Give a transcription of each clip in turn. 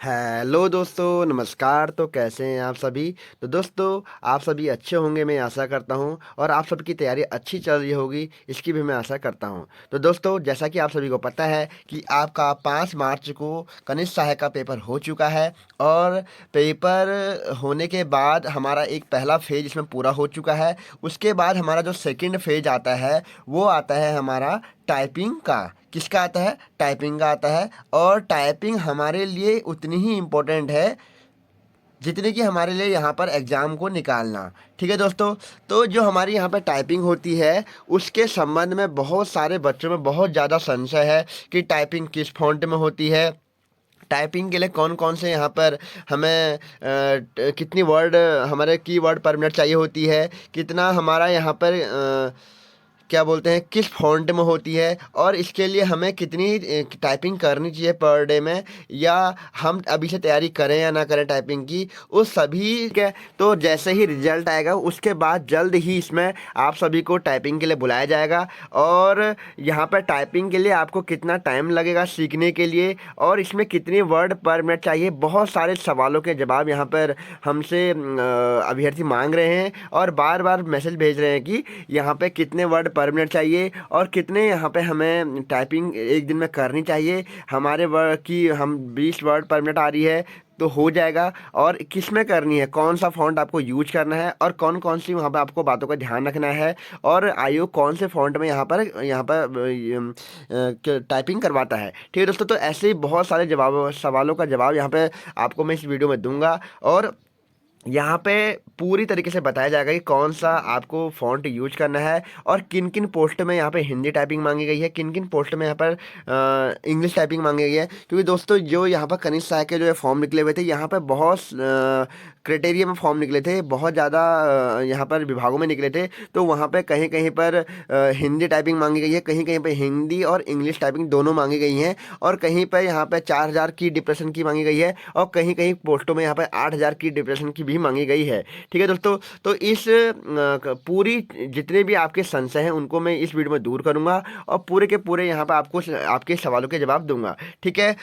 Hello दोस्तों, नमस्कार। तो कैसे हैं आप सभी। तो दोस्तों, आप सभी अच्छे होंगे मैं आशा करता हूं, और आप सबकी तैयारी अच्छी चल रही होगी इसकी भी मैं आशा करता हूं। तो दोस्तों, जैसा कि आप सभी को पता है कि आपका 5 मार्च को कनिष्ठ सहायक का पेपर हो चुका है, और पेपर होने के बाद हमारा एक पहला फेज इसमें पूरा हो चुका है। उसके बाद हमारा जो सेकंड फेज आता है वो आता है हमारा टाइपिंग का। किसका आता है? टाइपिंग का आता है। और टाइपिंग हमारे लिए उतनी ही इम्पोर्टेंट है जितनी कि हमारे लिए यहाँ पर एग्ज़ाम को निकालना। ठीक है दोस्तों। तो जो हमारी यहाँ पर टाइपिंग होती है उसके संबंध में बहुत सारे बच्चों में बहुत ज़्यादा संशय है कि टाइपिंग किस फॉन्ट में होती है, टाइपिंग के लिए कौन कौन से यहाँ पर हमें कितनी वर्ड हमारे कीवर्ड पर मिनट चाहिए होती है, कितना हमारा यहाँ पर क्या बोलते हैं किस फॉन्ट में होती है, और इसके लिए हमें कितनी टाइपिंग करनी चाहिए पर डे में, या हम अभी से तैयारी करें या ना करें टाइपिंग की, उस सभी के। तो जैसे ही रिजल्ट आएगा उसके बाद जल्द ही इसमें आप सभी को टाइपिंग के लिए बुलाया जाएगा। और यहाँ पर टाइपिंग के लिए आपको कितना टाइम लगेगा सीखने के लिए, और इसमें कितनी वर्ड पर मिनट चाहिए, बहुत सारे सवालों के जवाब यहाँ पर हमसे अभ्यर्थी मांग रहे हैं, और बार बार मैसेज भेज रहे हैं कि यहाँ पे कितने वर्ड पर मिनट चाहिए, और कितने यहाँ पे हमें टाइपिंग एक दिन में करनी चाहिए। हमारे वर्ड की हम 20 वर्ड पर मिनट आ रही है तो हो जाएगा, और किस में करनी है, कौन सा फ़ॉन्ट आपको यूज करना है, और कौन कौन सी वहाँ पे आपको बातों का ध्यान रखना है, और आयोग कौन से फ़ॉन्ट में यहाँ पर टाइपिंग करवाता है। ठीक है दोस्तों। तो ऐसे ही बहुत सारे जवाब सवालों का जवाब यहाँ पे आपको मैं इस वीडियो में दूंगा, और यहाँ पे पूरी तरीके से बताया जाएगा कि कौन सा आपको फ़ॉन्ट यूज करना है, और किन किन पोस्ट में यहाँ पे हिंदी टाइपिंग मांगी गई है, किन किन पोस्ट में यहाँ पर इंग्लिश टाइपिंग मांगी गई है। क्योंकि दोस्तों, जो यहाँ पर कनिष्ठ सहायक के जो फॉर्म निकले हुए थे, यहाँ पर बहुत क्राइटेरिया में फॉर्म निकले थे, बहुत ज़्यादा यहाँ पर विभागों में निकले थे। तो वहाँ पे कहीं कहीं पर हिंदी टाइपिंग मांगी गई है, कहीं कहीं पर हिंदी और इंग्लिश टाइपिंग दोनों मांगी गई हैं, और कहीं पर यहाँ पर 4,000 की डिप्रेशन की मांगी गई है, और कहीं कहीं पोस्टों में यहाँ पर 8,000 की डिप्रेशन की भी मांगी गई है। ठीक है दोस्तों। तो इस पूरी जितने भी आपके संशय हैं उनको मैं इस वीडियो में दूर करूंगा, और पूरे के पूरे यहाँ पर आपको आपके सवालों के जवाब दूंगा। ठीक है।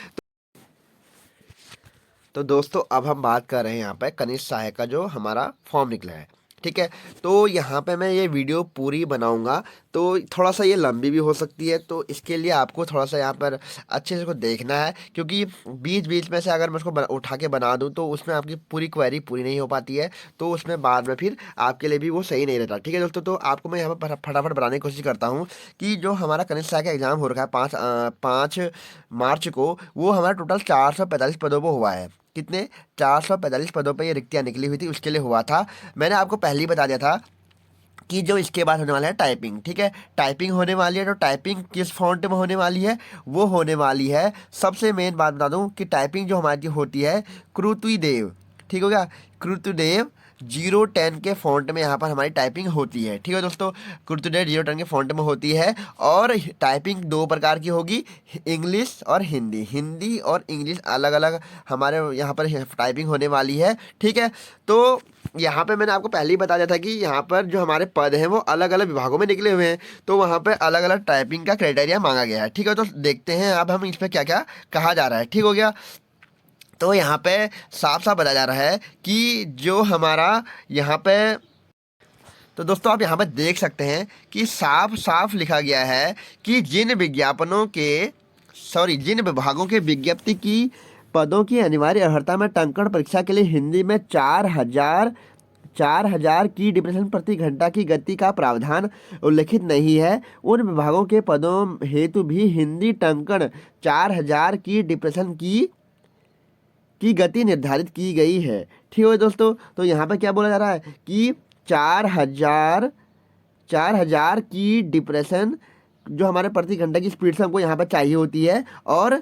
तो दोस्तों, अब हम बात कर रहे हैं यहाँ पे कनिष्ठ सहायक का जो हमारा फॉर्म निकला है। ठीक है। तो यहाँ पे मैं ये वीडियो पूरी बनाऊंगा, तो थोड़ा सा ये लंबी भी हो सकती है, तो इसके लिए आपको थोड़ा सा यहाँ पर अच्छे से इसको देखना है, क्योंकि बीच बीच में से अगर मैं उसको उठा के बना दूँ तो उसमें आपकी पूरी क्वेरी पूरी नहीं हो पाती है, तो उसमें बाद में फिर आपके लिए भी वो सही नहीं रहता। ठीक है दोस्तों। तो आपको मैं यहाँ पर फटाफट बनाने की कोशिश करता हूँ कि जो हमारा कनिष्ठ सहायक का एग्जाम हो रखा है 5 मार्च को, वो हमारा टोटल 445 पदों पर हुआ है। कितने? 445 पदों पे ये रिक्तियाँ निकली हुई थी, उसके लिए हुआ था। मैंने आपको पहले ही बता दिया था कि जो इसके बाद होने वाला है टाइपिंग। ठीक है। टाइपिंग होने वाली है, तो टाइपिंग किस फॉन्ट में होने वाली है? वो होने वाली है, सबसे मेन बात बता दूं कि टाइपिंग जो हमारी होती है कृतुदेव। ठीक हो गया? कृतुदेव 010 के फॉन्ट में यहाँ पर हमारी टाइपिंग होती है। ठीक है दोस्तों। कृतुदेव 010 के फॉन्ट में होती है, और टाइपिंग दो प्रकार की होगी, इंग्लिश और हिंदी। हिंदी और इंग्लिश अलग अलग हमारे यहाँ पर टाइपिंग होने वाली है। ठीक है। तो यहाँ पे मैंने आपको पहले ही बता दिया था कि यहाँ पर जो हमारे पद हैं वो अलग अलग विभागों में निकले हुए हैं, तो वहाँ पे अलग अलग टाइपिंग का क्राइटेरिया मांगा गया है। ठीक है। तो देखते हैं अब हम इसमें क्या क्या कहा जा रहा है। ठीक हो गया। तो यहाँ पे साफ साफ बताया जा रहा है कि जो हमारा यहाँ पे, तो दोस्तों आप यहाँ पे देख सकते हैं कि साफ साफ लिखा गया है कि जिन विभागों के विज्ञप्ति की पदों की अनिवार्य अर्हता में टंकण परीक्षा के लिए हिंदी में 4,000 की डिप्रेशन प्रति घंटा की गति का प्रावधान उल्लिखित नहीं है, उन विभागों के पदों हेतु भी हिंदी टंकण 4,000 की डिप्रेशन की गति निर्धारित की गई है। ठीक है दोस्तों। तो यहाँ पे क्या बोला जा रहा है कि 4,000 की डिप्रेशन जो हमारे प्रति घंटे की स्पीड से हमको यहाँ पर चाहिए होती है, और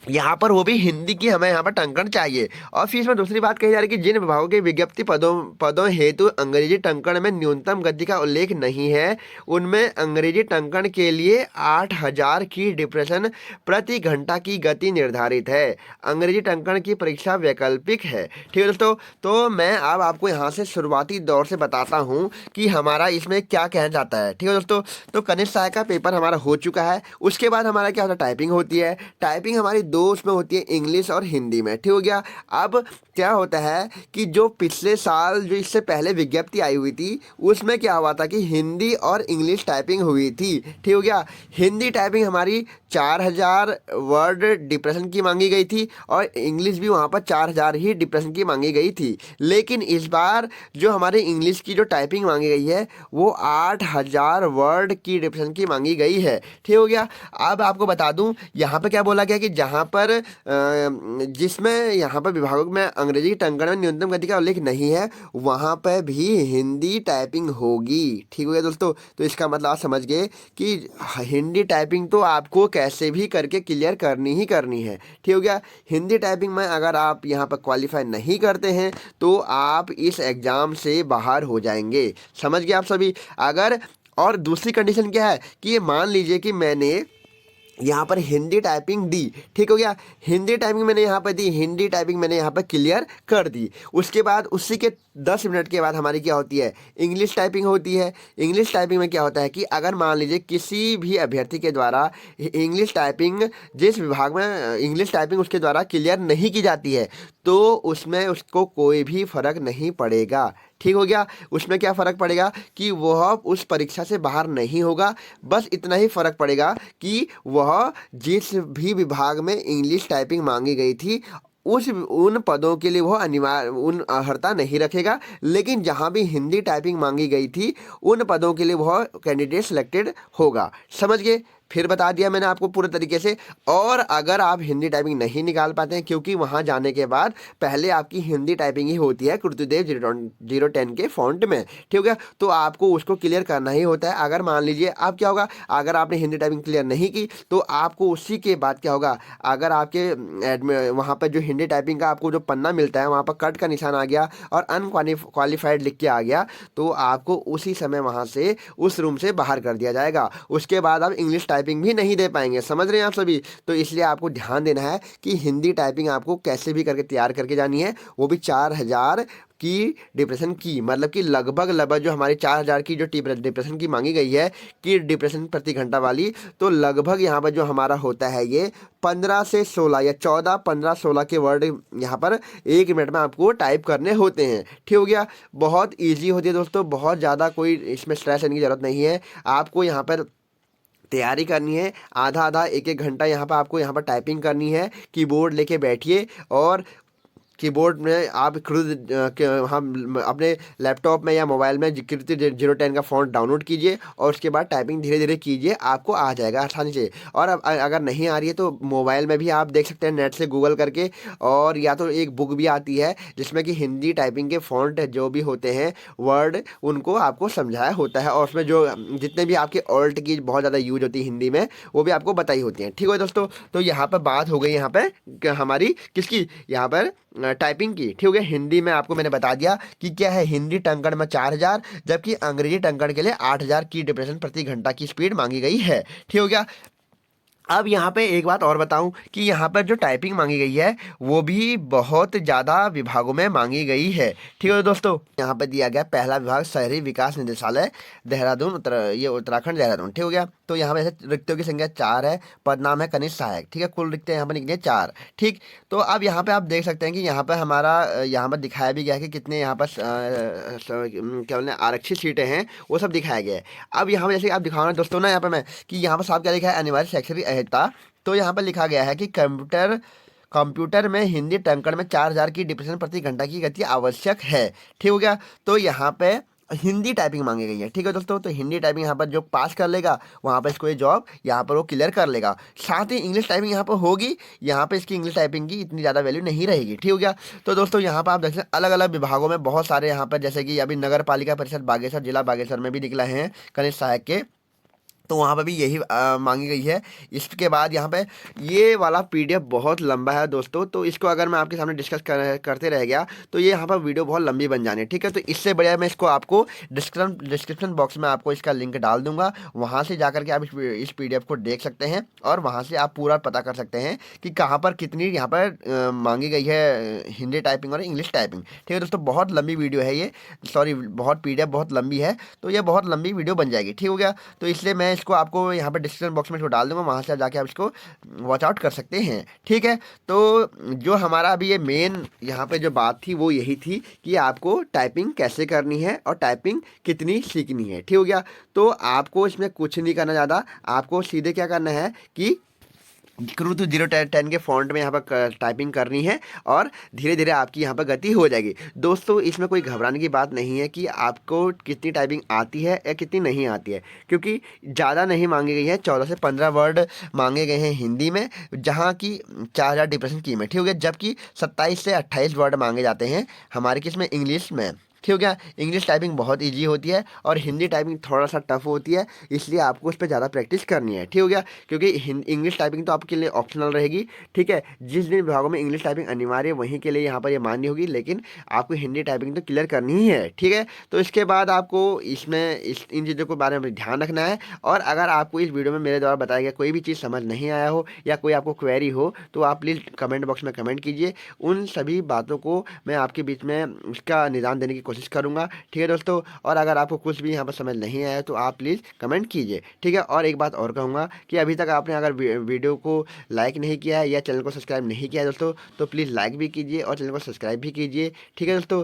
यहाँ पर वो भी हिंदी की हमें यहाँ पर टंकण चाहिए। और फिर इसमें दूसरी बात कही जा रही है कि जिन विभागों के विज्ञप्ति पदों हेतु अंग्रेजी टंकण में न्यूनतम गति का उल्लेख नहीं है, उनमें अंग्रेजी टंकण के लिए 8,000 की डिप्रेशन प्रति घंटा की गति निर्धारित है। अंग्रेजी टंकण की परीक्षा वैकल्पिक है। ठीक है दोस्तों। तो मैं अब आपको यहाँ से शुरुआती दौर से बताता हूँ कि हमारा इसमें क्या कहना चाहता है। ठीक है दोस्तों। तो कनिष्ठ सहायक का पेपर हमारा हो चुका है, उसके बाद हमारा क्या होता है? टाइपिंग होती है। टाइपिंग हमारी दो उसमें होती है इंग्लिश और हिंदी में, ठीक हो गया। अब क्या होता है कि जो पिछले साल जो इससे पहले विज्ञप्ति आई हुई थी उसमें क्या हुआ था कि हिंदी और इंग्लिश टाइपिंग हुई थी, ठीक हो गया। हिंदी टाइपिंग हमारी 4000 वर्ड डिप्रेशन की मांगी गई थी और इंग्लिश भी वहाँ पर 4000 ही डिप्रेशन की मांगी गई थी। लेकिन इस बार जो हमारे इंग्लिश की जो टाइपिंग मांगी गई है वो 8000 वर्ड की डिप्रेशन की मांगी गई है, ठीक हो गया। अब आपको बता दूं यहाँ पर क्या बोला गया कि जहाँ पर जिसमें यहाँ पर विभागों में अंग्रेजी की टंकण में न्यूनतम गति का उल्लेख नहीं है वहाँ पर भी हिंदी टाइपिंग होगी, ठीक हो गया दोस्तों। तो इसका मतलब आप समझ गए कि हिंदी टाइपिंग तो आपको कैसे भी करके क्लियर करनी ही करनी है, ठीक हो गया। हिंदी टाइपिंग में अगर आप यहाँ पर क्वालिफाई नहीं करते हैं तो आप इस एग्ज़ाम से बाहर हो जाएंगे, समझ गए आप सभी। अगर और दूसरी कंडीशन क्या है कि ये मान लीजिए कि मैंने यहाँ पर हिंदी टाइपिंग दी, ठीक हो गया। हिंदी टाइपिंग मैंने यहाँ पर दी, हिंदी टाइपिंग मैंने यहाँ पर क्लियर कर दी। उसके बाद उसी के 10 मिनट के बाद हमारी क्या होती है, इंग्लिश टाइपिंग होती है। इंग्लिश टाइपिंग में क्या होता है कि अगर मान लीजिए किसी भी अभ्यर्थी के द्वारा इंग्लिश टाइपिंग जिस विभाग में इंग्लिश टाइपिंग उसके द्वारा क्लियर नहीं की जाती है तो उसमें उसको कोई भी फर्क नहीं पड़ेगा, ठीक हो गया। उसमें क्या फ़र्क पड़ेगा कि वह उस परीक्षा से बाहर नहीं होगा, बस इतना ही फ़र्क पड़ेगा कि वह जिस भी विभाग में इंग्लिश टाइपिंग मांगी गई थी उन पदों के लिए वह अनिवार्य उन अर्हता नहीं रखेगा। लेकिन जहां भी हिंदी टाइपिंग मांगी गई थी उन पदों के लिए वह कैंडिडेट सिलेक्टेड होगा, समझ गए। फिर बता दिया मैंने आपको पूरे तरीके से। और अगर आप हिंदी टाइपिंग नहीं निकाल पाते हैं क्योंकि वहां जाने के बाद पहले आपकी हिंदी टाइपिंग ही होती है कुर्तुदेव 010 के फॉन्ट में, ठीक हो गया। तो आपको उसको क्लियर करना ही होता है। अगर मान लीजिए आप क्या होगा, अगर आपने हिंदी टाइपिंग क्लियर नहीं की तो आपको उसी के बाद क्या होगा, अगर आपके वहाँ पर जो हिंदी टाइपिंग का आपको जो पन्ना मिलता है वहाँ पर कट का निशान आ गया और अनक्वालिफाइड लिख के आ गया तो आपको उसी समय वहाँ से उस रूम से बाहर कर दिया जाएगा। उसके बाद आप इंग्लिश टाइपिंग भी नहीं दे पाएंगे, समझ रहे हैं आप सभी। तो इसलिए आपको ध्यान देना है कि हिंदी टाइपिंग आपको कैसे भी करके तैयार करके जानी है, वो भी 4000 की डिप्रेशन की, मतलब कि लगभग जो हमारी 4000 की जो डिप्रेशन की मांगी गई है कि डिप्रेशन प्रति घंटा वाली, तो लगभग यहाँ पर जो हमारा होता है ये 15 से 16 या 14 15 16 के वर्ड यहाँ पर 1 मिनट में आपको टाइप करने होते हैं, ठीक हो गया। बहुत ईजी होती है दोस्तों, बहुत ज़्यादा कोई इसमें स्ट्रेस लेने की ज़रूरत नहीं है। आपको यहाँ पर तैयारी करनी है, आधा आधा एक एक घंटा यहाँ पर आपको यहाँ पर टाइपिंग करनी है। कीबोर्ड लेके बैठिए और कीबोर्ड में आप खुद हम अपने लैपटॉप में या मोबाइल में कृति 010 का फ़ॉन्ट डाउनलोड कीजिए और उसके बाद टाइपिंग धीरे धीरे कीजिए, आपको आ जाएगा आसानी से। और अब अगर नहीं आ रही है तो मोबाइल में भी आप देख सकते हैं नेट से गूगल करके, और या तो एक बुक भी आती है जिसमें कि हिंदी टाइपिंग के फ़ॉन्ट जो भी होते हैं वर्ड उनको आपको समझाया होता है और उसमें जो जितने भी आपके ऑल्ट की बहुत ज़्यादा यूज होती है हिंदी में वो भी आपको बताई होती हैं, ठीक है दोस्तों। तो यहाँ पर बात हो गई यहाँ पर हमारी किसकी, यहाँ पर टाइपिंग की, ठीक हो गया। हिंदी में आपको मैंने बता दिया कि क्या है, हिंदी टंकण में 4000 जबकि अंग्रेजी टंकण के लिए 8000 की डिप्रेशन प्रति घंटा की स्पीड मांगी गई है, ठीक हो गया। अब यहाँ पे एक बात और बताऊं कि यहाँ पर जो टाइपिंग मांगी गई है वो भी बहुत ज़्यादा विभागों में मांगी गई है, ठीक है दोस्तों। यहाँ पे दिया गया पहला विभाग शहरी विकास निदेशालय देहरादून ये उत्तराखंड देहरादून, ठीक हो गया। तो यहाँ पे ऐसे रिक्तियों की संख्या 4 है, पद नाम है कनिष्ठ सहायक, ठीक है। कुल रिक्तियाँ यहाँ पर निकली 4, ठीक। तो अब यहाँ पे आप देख सकते हैं कि यहाँ पर हमारा यहाँ पर दिखाया भी गया है कि कितने यहाँ पर क्या बोलते हैं आरक्षित सीटें हैं वो सब दिखाया गया है। अब यहाँ पर जैसे आप दिखाओ ना दोस्तों ना यहाँ पर मैं कि यहाँ पर साफ क्या लिखा है, अनिवार्य शैक्षणिक अहता। तो यहाँ पर लिखा गया है कि कंप्यूटर में हिंदी टंकण में 4000 की डिप्रेशन प्रति घंटा की गति आवश्यक है, ठीक हो गया। तो यहाँ पे हिंदी टाइपिंग मांगी गई है, ठीक है दोस्तों। तो हिंदी टाइपिंग यहाँ पर जो पास कर लेगा वहाँ पर इसको ये जॉब यहाँ पर वो क्लियर कर लेगा। साथ ही इंग्लिश टाइपिंग यहाँ पर होगी, यहाँ पे इसकी इंग्लिश टाइपिंग की इतनी ज़्यादा वैल्यू नहीं रहेगी, ठीक हो गया। तो दोस्तों यहाँ पर आप देख सकते हैं अलग अलग विभागों में बहुत सारे यहाँ पर जैसे कि अभी नगर पालिका परिषद बागेश्वर जिला बागेश्वर में भी निकला है कनिष्ठ सहायक के, तो वहाँ पर भी यही मांगी गई है। इसके बाद यहाँ पे ये वाला पीडीएफ बहुत लंबा है दोस्तों, तो इसको अगर मैं आपके सामने डिस्कस करते रह गया तो ये यहाँ पर वीडियो बहुत लंबी बन जानी है, ठीक है। तो इससे बढ़िया मैं इसको आपको डिस्क्रिप्शन बॉक्स में आपको इसका लिंक डाल दूंगा, वहाँ से जाकर के आप इस पीडीएफ को देख सकते हैं और वहाँ से आप पूरा पता कर सकते हैं कि कहाँ पर कितनी यहाँ पर मांगी गई है हिंदी टाइपिंग और इंग्लिश टाइपिंग, ठीक है दोस्तों। बहुत लंबी वीडियो है ये, सॉरी बहुत पीडीएफ बहुत लंबी है, तो ये बहुत लंबी वीडियो बन जाएगी, ठीक हो गया। तो इसलिए मैं इसको आपको यहाँ पर डिस्क्रिप्शन बॉक्स में इसको डाल दूंगा, वहाँ से आप जाके आप इसको वॉच आउट कर सकते हैं। ठीक है, तो जो हमारा अभी ये मेन यहाँ पे जो बात थी वो यही थी कि आपको टाइपिंग कैसे करनी है और टाइपिंग कितनी सीखनी है। ठीक हो गया, तो आपको इसमें कुछ नहीं करना ज़्यादा, आपको सीधे क्या करना है कि क्रू टू 010 के फॉन्ट में यहाँ पर टाइपिंग करनी है और धीरे धीरे आपकी यहाँ पर गति हो जाएगी। दोस्तों इसमें कोई घबराने की बात नहीं है कि आपको कितनी टाइपिंग आती है या कितनी नहीं आती है, क्योंकि ज़्यादा नहीं मांगी गई है, 14 से 15 वर्ड मांगे गए हैं हिंदी में, जहाँ की 4000 डिप्रेशन की में। ठीक हो गया, जबकि 27 से 28 वर्ड मांगे जाते हैं हमारे किस में, इंग्लिश में। ठीक हो गया, इंग्लिश टाइपिंग बहुत इजी होती है और हिंदी टाइपिंग थोड़ा सा टफ होती है, इसलिए आपको उस पर ज़्यादा प्रैक्टिस करनी है। ठीक हो गया, क्योंकि इंग्लिश टाइपिंग तो आपके लिए ऑप्शनल रहेगी। ठीक है, जिस जिन विभागों में इंग्लिश टाइपिंग अनिवार्य है वहीं के लिए यहाँ पर ये मान्य होगी, लेकिन आपको हिंदी टाइपिंग तो क्लियर करनी ही है। ठीक है, तो इसके बाद आपको इसमें इन चीज़ों के बारे में ध्यान रखना है। और अगर आपको इस वीडियो में मेरे द्वारा बताया गया कोई भी चीज़ समझ नहीं आया हो या कोई आपको क्वेरी हो तो आप प्लीज़ कमेंट बॉक्स में कमेंट कीजिए, उन सभी बातों को मैं आपके बीच में उसका निदान देने की कोशिश करूँगा। ठीक है दोस्तों, और अगर आपको कुछ भी यहाँ पर समझ नहीं आया तो आप प्लीज़ कमेंट कीजिए। ठीक है, और एक बात और कहूँगा कि अभी तक आपने अगर वीडियो को लाइक नहीं किया है या चैनल को सब्सक्राइब नहीं किया है दोस्तों, तो प्लीज़ लाइक भी कीजिए और चैनल को सब्सक्राइब भी कीजिए। ठीक है दोस्तों,